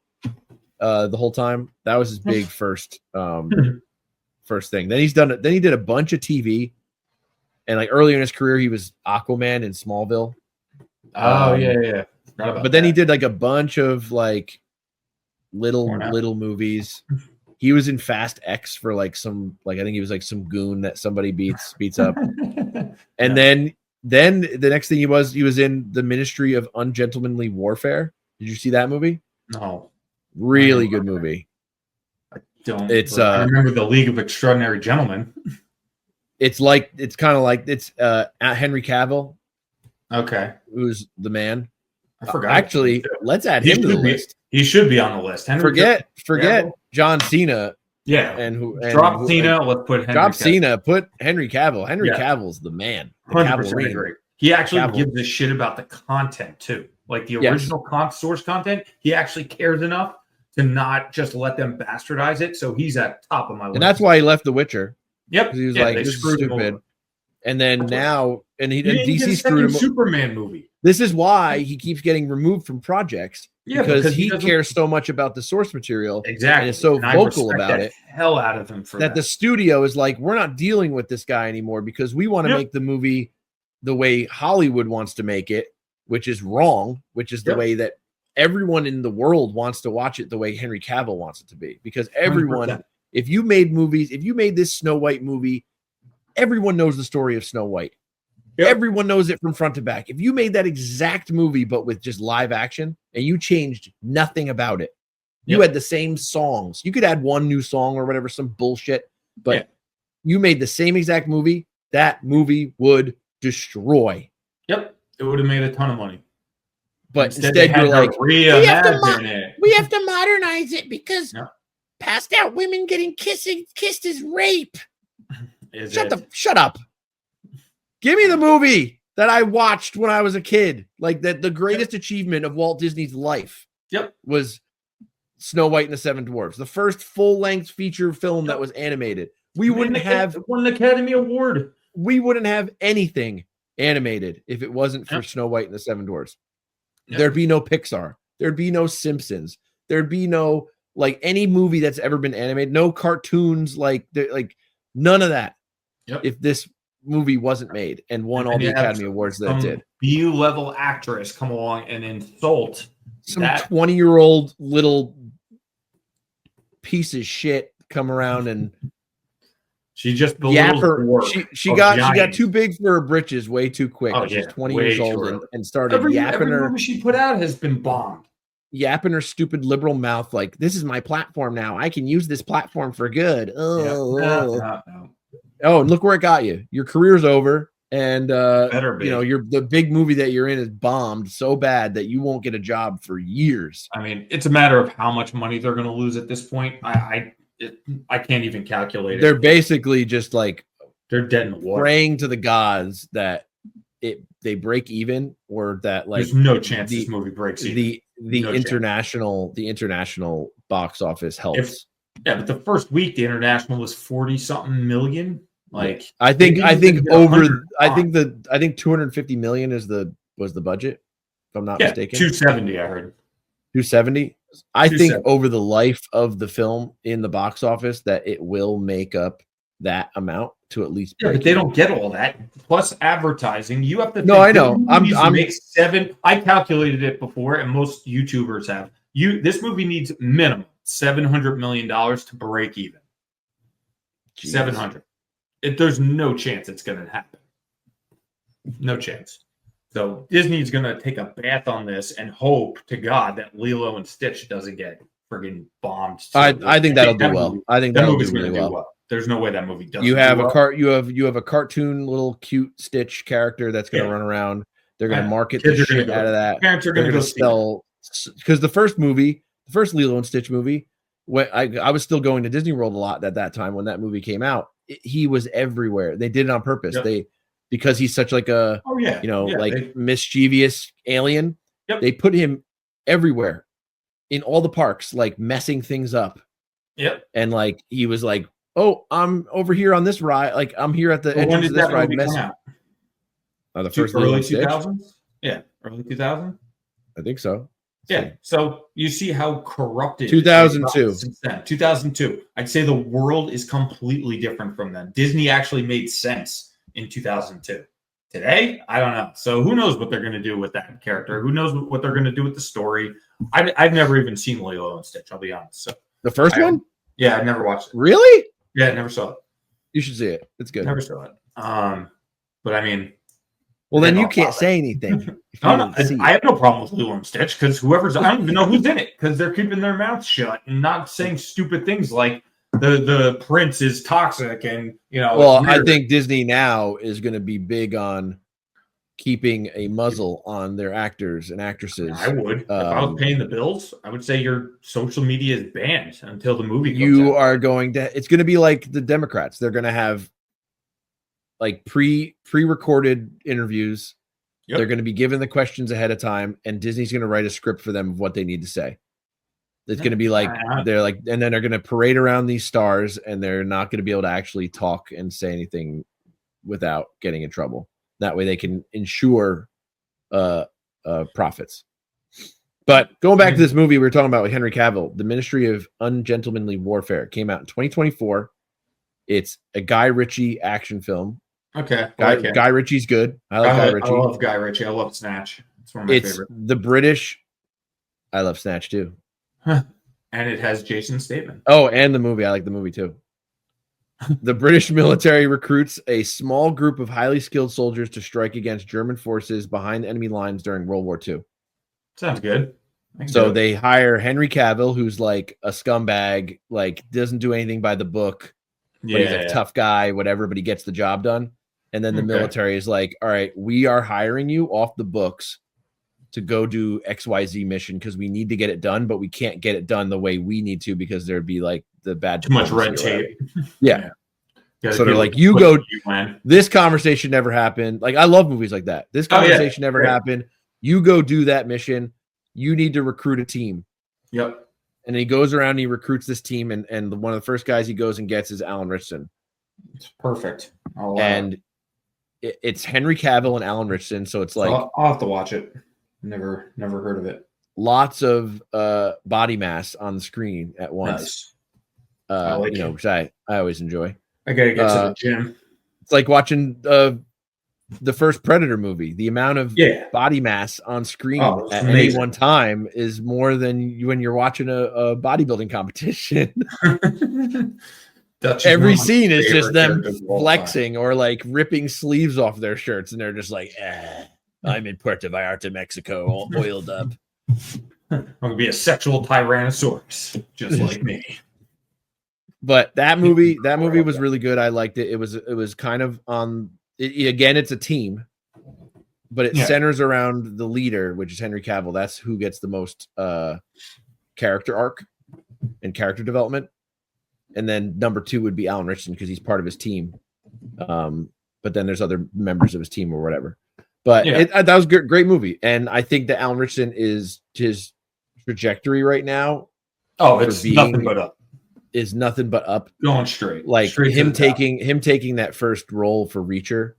the whole time. That was his big first thing. Then he did a bunch of TV, and like earlier in his career, he was Aquaman in Smallville. Oh yeah. But then he did like a bunch of like little movies. He was in Fast X for like some I think he was like some goon that somebody beats up. And then the next thing he was in the Ministry of Ungentlemanly Warfare. Did you see that movie? No. Really good movie. I don't. I remember the League of Extraordinary Gentlemen. It's kind of like Henry Cavill. Okay. Who's the man? I forgot. Actually, let's add him to the list. He should be on the list. Forget John Cena. Yeah. Drop Cena. Let's put Henry Cavill. Cena. Put Henry Cavill. Henry Cavill's the man. 100% agree. He actually gives a shit about the content too. Like the original source content, he actually cares enough to not just let them bastardize it. So he's at top of my list. And that's why he left The Witcher. Yep. He was like, this is stupid. And then DC screwed him. Superman movie. This is why he keeps getting removed from projects because he cares so much about the source material. Exactly. And is so vocal about it. Hell out of him for that. The studio is like, we're not dealing with this guy anymore because we want to make the movie the way Hollywood wants to make it, which is wrong, which is the way that everyone in the world wants to watch it the way Henry Cavill wants it to be. Because everyone, 100%. If you made this Snow White movie, everyone knows the story of Snow White. Yep. Everyone knows it from front to back. If you made that exact movie, but with just live action and you changed nothing about it, you had the same songs. You could add one new song or whatever, some bullshit, but you made the same exact movie. That movie would destroy. Yep. It would have made a ton of money. But instead you're like, we have to modernize it because passed out women getting kissed is rape. Shut up. Give me the movie that I watched when I was a kid. Like that, the greatest achievement of Walt Disney's life was Snow White and the Seven Dwarfs, the first full-length feature film that was animated. We wouldn't have won an Academy Award. we wouldn't have anything animated if it wasn't for Snow White and the Seven Dwarfs. There'd be no Pixar. There'd be no Simpsons. There'd be no like any movie that's ever been animated. No cartoons, like none of that. If this movie wasn't made and won all the Academy Awards that it did. B-level actress come along and insult some 20-year-old little piece of shit come around and she just she got too big for her britches way too quick. She's 20 years old and started yapping. Every movie she put out has been bombed. Yapping her stupid liberal mouth like, this is my platform now. I can use this platform for good. Oh, and look where it got you. Your career's over. And the big movie that you're in is bombed so bad that you won't get a job for years. I mean, it's a matter of how much money they're going to lose at this point. I can't even calculate it. They're basically just like they're dead in the water, praying to the gods that they break even, or that like there's no chance this movie breaks even. The international box office helps. But the first week the international was 40-something million. Like I think 250 million was the budget, if I'm not mistaken. 270, I heard. 270. I think over the life of the film in the box office that it will make up that amount to at least. Yeah, but they don't get all that. Plus advertising. You have to. No, I know. I'm make $7. I calculated it before, and most YouTubers have. This movie needs minimum $700 million to break even. Jeez. 700. There's no chance it's going to happen. No chance. So Disney's going to take a bath on this and hope to God that Lilo and Stitch doesn't get friggin' bombed. I think that'll do well. I think that'll do really well. There's no way that movie doesn't. You have a cartoon little cute Stitch character that's going to run around. They're going to market the shit out of that. Parents are going to sell, because the first Lilo and Stitch movie, when I was still going to Disney World a lot at that time when that movie came out. He was everywhere. They did it on purpose. Because he's such like a mischievous alien. They put him everywhere in all the parks, like messing things up. And like he was like, oh, I'm over here on this ride. Like I'm here at the entrance of this ride. Messing. The first early 2000s. Yeah, early 2000. I think so. Yeah, so you see how corrupted 2002. Since then. 2002. I'd say the world is completely different from then. Disney actually made sense in 2002. Today, I don't know. So who knows what they're going to do with that character? Who knows what they're going to do with the story? I've never even seen Lilo and Stitch, I'll be honest. So the first one? Yeah, I never watched it. Really? Yeah, I never saw it. You should see it. It's good. Never saw it. But I mean, well, then you can't say anything. No, I have no problem with Lilo and Stitch because I don't even know who's in it because they're keeping their mouths shut and not saying stupid things like the prince is toxic and Well, I think Disney now is going to be big on keeping a muzzle on their actors and actresses. I would. If I was paying the bills, I would say your social media is banned until the movie comes out. It's going to be like the Democrats. They're going to have like pre-recorded interviews. They're going to be given the questions ahead of time, and Disney's going to write a script for them of what they need to say. It's going to be like and then they're going to parade around these stars, and they're not going to be able to actually talk and say anything without getting in trouble. That way, they can ensure profits. But going back to this movie we were talking about with Henry Cavill, The Ministry of Ungentlemanly Warfare, came out in 2024. It's a Guy Ritchie action film. Okay. Guy Ritchie's good. I like Guy Ritchie. I love Guy Ritchie. I love Snatch. It's one of my favorite. The British. I love Snatch too. And it has Jason Statham. Oh, and the movie. I like the movie too. The British military recruits a small group of highly skilled soldiers to strike against German forces behind enemy lines during World War II. Sounds good. So they hire Henry Cavill, who's like a scumbag, like doesn't do anything by the book. But he's a tough guy, whatever, but he gets the job done. And then the military is like, all right, we are hiring you off the books to go do XYZ mission because we need to get it done, but we can't get it done the way we need to because there'd be like the bad too much red tape. Yeah. So they're like, you go, this conversation never happened. Like, I love movies like that. This conversation never happened. You go do that mission. You need to recruit a team. Yep. And he goes around and he recruits this team. And one of the first guys he goes and gets is Alan Richardson. It's perfect. And it's Henry Cavill and Alan Richardson, so it's like I'll have to watch it. Never heard of it. lots of body mass on the screen at once. Nice. I like it. Which I always enjoy. I gotta get to the gym. It's like watching the first Predator movie. The amount of body mass on screen at any one time is more than when you're watching a bodybuilding competition. Every scene is just them flexing or like ripping sleeves off their shirts, and they're just like, I'm in Puerto Vallarta, Mexico, all oiled up. I'm gonna be a sexual tyrannosaurus, just like me. But that movie was really good. I liked it. It was kind of again, it's a team, but it centers around the leader, which is Henry Cavill. That's who gets the most character arc and character development. And then number 2 would be Alan Richardson because he's part of his team. But then there's other members of his team or whatever. But that was a great movie. And I think that Alan Richardson is his trajectory right now. Oh, it's nothing but up. Is nothing but up. Going straight. Like straight him taking that first role for Reacher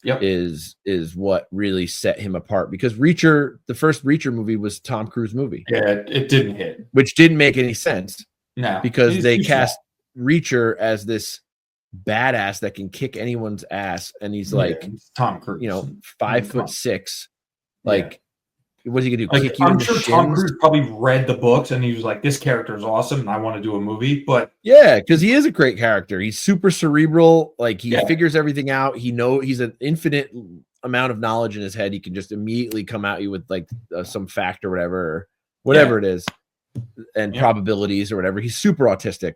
is what really set him apart. Because Reacher, the first Reacher movie was Tom Cruise movie. Yeah, it didn't hit. Which didn't make any sense. No. Because they cast Reacher as this badass that can kick anyone's ass, and he's like Tom Cruise, 5'6". Like, what's he gonna do? Kick you I'm in the sure shins? Tom Cruise probably read the books and he was like, "This character is awesome, and I want to do a movie." But because he is a great character. He's super cerebral. Like he figures everything out. He's an infinite amount of knowledge in his head. He can just immediately come at you with like some fact or whatever it is, and probabilities or whatever. He's super autistic.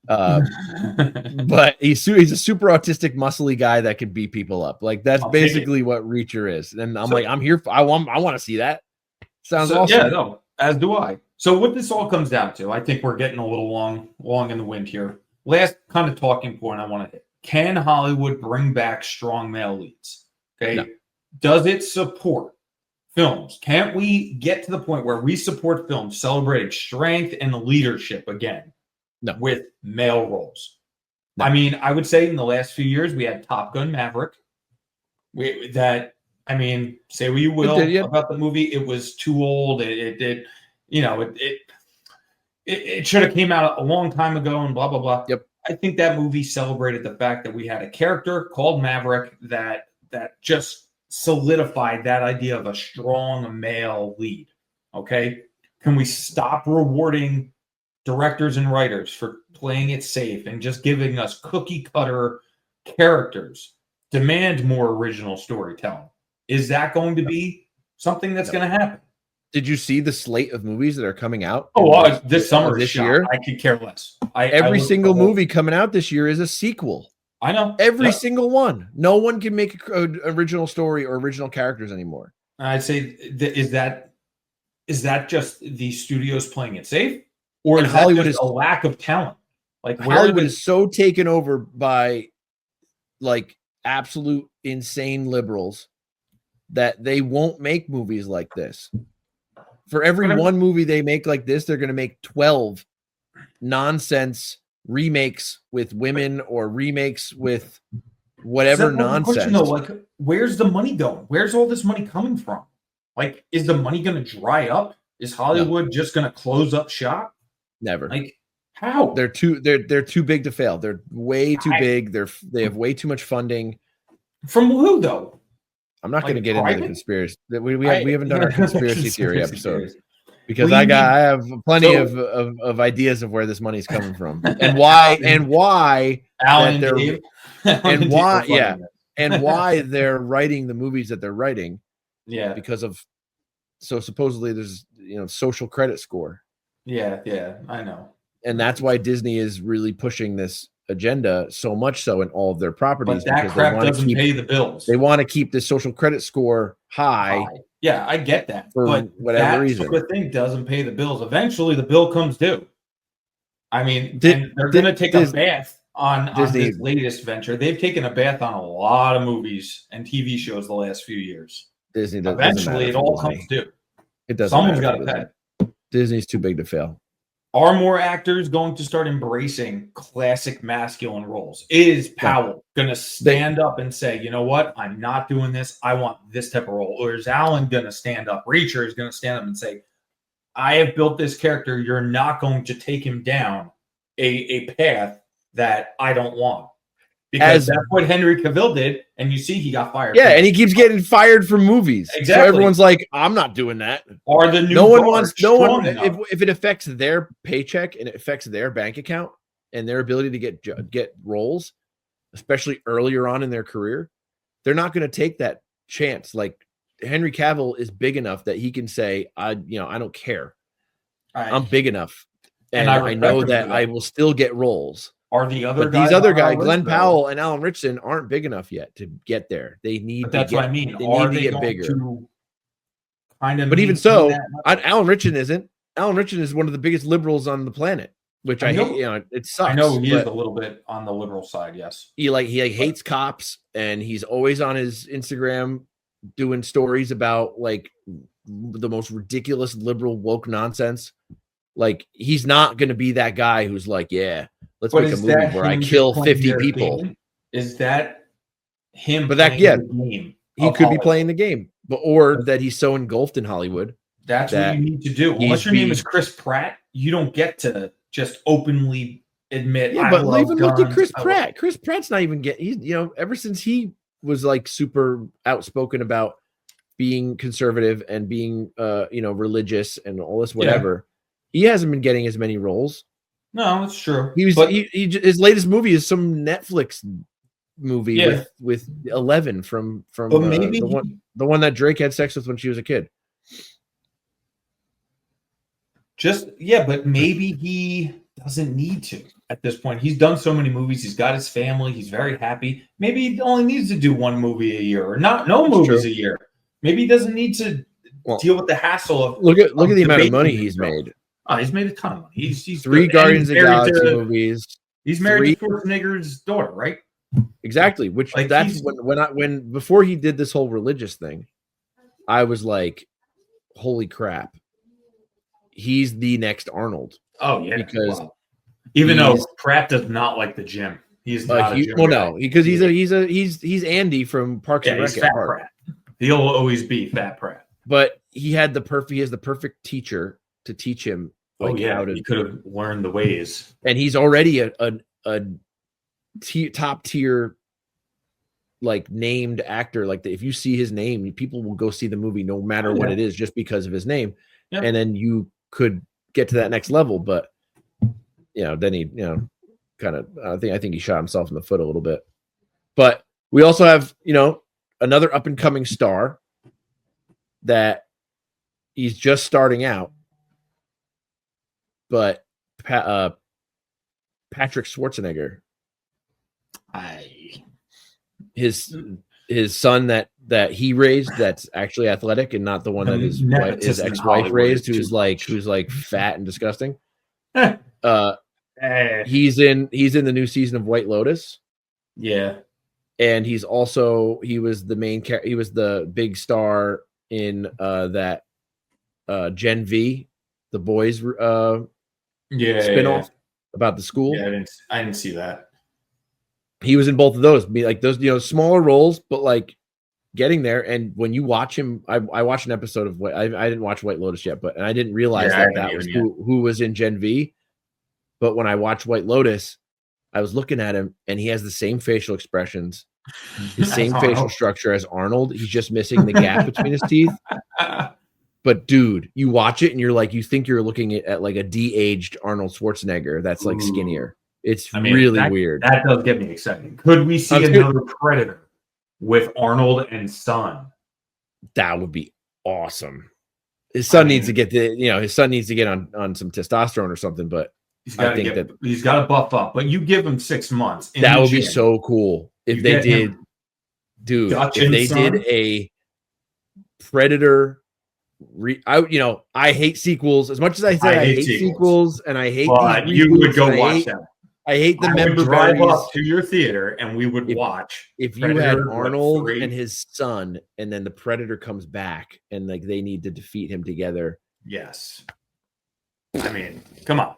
But he's a super autistic, muscly guy that can beat people up. Like that's basically what Reacher is. And I'm like, I'm here. I want to see that. Sounds awesome. Yeah, no, as do I. So what this all comes down to, I think we're getting a little long in the wind here. Last kind of talking point I want to hit: can Hollywood bring back strong male leads? Okay, no. Does it support films? Can't we get to the point where we support films celebrating strength and leadership again? No. With male roles. No. I mean, I would say in the last few years we had Top Gun Maverick. Say what you will about the movie, it was too old. It should have came out a long time ago and blah blah blah. Yep. I think that movie celebrated the fact that we had a character called Maverick that just solidified that idea of a strong male lead. Okay, can we stop rewarding directors and writers for playing it safe and just giving us cookie cutter characters? Demand more original storytelling. Is that going to be something that's going to happen? Did you see the slate of movies that are coming out? This summer, this year? I could care less. Every single movie coming out this year is a sequel. I know. Every single one. No one can make an original story or original characters anymore. I'd say, is that just the studios playing it safe? Or is Hollywood is a lack of talent? Like Hollywood is so taken over by like absolute insane liberals that they won't make movies like this. For every one movie they make like this, they're going to make 12 nonsense remakes with women or remakes with whatever nonsense. Question, though, like, where's the money going? Where's all this money coming from? Like, is the money going to dry up? Is Hollywood just going to close up shop? Never. Like, how? They're too big to fail. They're way too big. They have way too much funding. From who though? I'm not going to get into the conspiracy. We haven't done our conspiracy theory episode because I have plenty of ideas of where this money's coming from and why Alan and why they're writing the movies that they're writing. Yeah, because of supposedly there's social credit score. Yeah, I know. And that's why Disney is really pushing this agenda so much so in all of their properties. But that crap doesn't pay the bills. They want to keep the social credit score high. Yeah, I get that. For whatever reason. That thing doesn't pay the bills. Eventually, the bill comes due. I mean, they're going to take a bath on this latest venture. They've taken a bath on a lot of movies and TV shows the last few years. Disney eventually, it all comes due. It doesn't. Someone's got to pay. Disney's too big to fail. Are more actors going to start embracing classic masculine roles? Is Powell going to stand up and say, you know what, I'm not doing this. I want this type of role. Or is Alan going to stand up? Reacher is going to stand up and say, I have built this character. You're not going to take him down a path that I don't want. Because that's what Henry Cavill did, and you see he got fired. Yeah, and he keeps getting fired from movies. Exactly. So everyone's like, I'm not doing that. Or the new no one if it affects their paycheck and it affects their bank account and their ability to get roles, especially earlier on in their career, they're not going to take that chance. Like Henry Cavill is big enough that he can say, I don't care. I'm big enough. And I know that I will still get roles. Are the other but these other guys, Glenn Powell and Alan Ritchson, aren't big enough yet to get there. They need. But that's what I mean. They need to get bigger. Kind of. But even so, Alan Ritchson isn't. Alan Ritchson is one of the biggest liberals on the planet, which I hate. It sucks. I know he is a little bit on the liberal side. Yes. He hates cops, and he's always on his Instagram doing stories about like the most ridiculous liberal woke nonsense. Like he's not going to be that guy who's like, yeah. Let's make a movie where I kill 50 people. Is that him? But that, yeah, he could be playing the game, or that he's so engulfed in Hollywood. That's what you need to do. Unless your name is Chris Pratt, you don't get to just openly admit. Yeah, but even look at Chris Pratt. Chris Pratt's not even getting. He's ever since he was like super outspoken about being conservative and being religious and all this whatever, he hasn't been getting as many roles. No, it's true. His latest movie is some Netflix movie with 11 from the one that Drake had sex with when she was a kid. But maybe he doesn't need to at this point. He's done so many movies. He's got his family. He's very happy. Maybe he only needs to do one movie a year, or no movies a year. Maybe he doesn't need to deal with the hassle of. Look at the amount of money he's made. Oh, he's made a ton of money. He's 3 Guardians of the Galaxy movies. He's married to Schwarzenegger's daughter, right? Exactly. Which that's when before he did this whole religious thing, I was like, holy crap. He's the next Arnold. Oh yeah. Because even though Pratt does not like the gym. He's not a gym guy. No, because he's Andy from Parks and Rec. Fat Pratt. He'll always be Fat Pratt. But he has the perfect teacher to teach him. He could have learned the ways. And he's already a top tier, like named actor. Like if you see his name, people will go see the movie no matter what it is, just because of his name. Yeah. And then you could get to that next level, but then he, kind of. I think he shot himself in the foot a little bit. But we also have, another up and coming star that he's just starting out. But Patrick Schwarzenegger, his son that he raised, that's actually athletic and not the one that his ex-wife raised, who's like fat and disgusting. He's in the new season of White Lotus. Yeah, and he was the main character. He was the big star in that Gen V, the boys spinoff about the school. Yeah, I didn't see that. He was in both of those. Like those, smaller roles, but like getting there. And when you watch him, I watched an episode of I didn't watch White Lotus yet, and I didn't realize that was who was in Gen V. But when I watched White Lotus, I was looking at him, and he has the same facial expressions, the same facial structure as Arnold. He's just missing the gap between his teeth. But dude, you watch it and you're like, you think you're looking at like a de-aged Arnold Schwarzenegger that's like skinnier. It's really weird. That does get me excited. Could we see another Predator with Arnold and son? That would be awesome. His son needs to get on some testosterone or something, but he's got to buff up. But you give him 6 months. That would be so cool if they did, dude. If they did a Predator. I hate sequels as much as I say I hate sequels and I hate. But you would go watch them. I hate the member drive up to your theater and we would watch. If you had Arnold and his son, and then the Predator comes back and like they need to defeat him together. Yes. I mean, come on.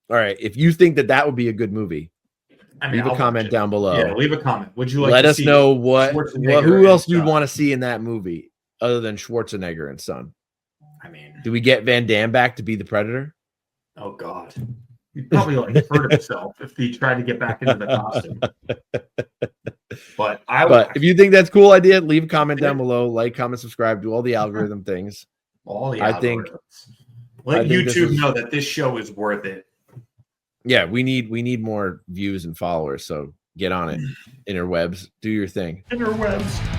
All right. If you think that would be a good movie, I mean, leave a I'll comment watch it. down below. Yeah, leave a comment. Would you like Let to us see know what Schwarzenegger who and else you'd Son? want to see in that movie other than Schwarzenegger and Son. I mean, Do we get Van Damme back to be the Predator? oh God, he'd probably like hurt himself if he tried to get back into the costume. But if you think that's a cool idea, leave a comment down below. Like, comment, subscribe, do all the algorithm things. all the I think algorithms. Let I think YouTube know that this show is worth it. Yeah, we need more views and followers. So get on it, interwebs. Do your thing. Interwebs.